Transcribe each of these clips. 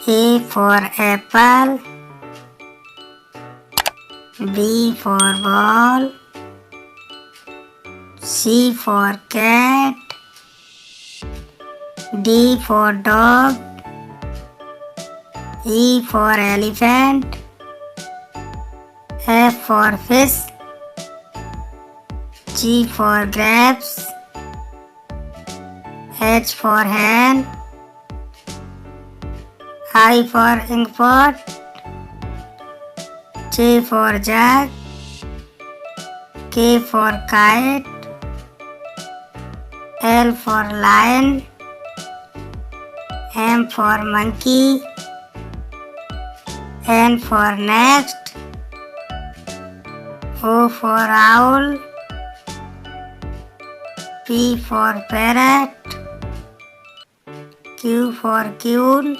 A for apple, B for ball, C for cat, D for dog, E for elephant, F for fish, G for grapes, H for hen, I for inkpot, J for jug, K for kite, L for lion, M for monkey, N for next, O for owl, P for parrot, Q for queen,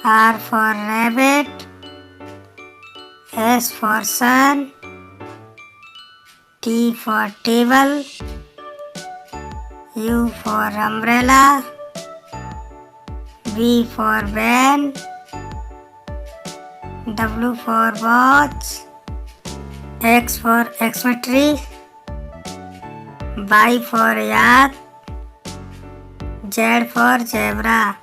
R for rabbit, S for sun, T for table, U for umbrella, V for van, W for watch, X for Xmetry, Y for yacht, Z for zebra.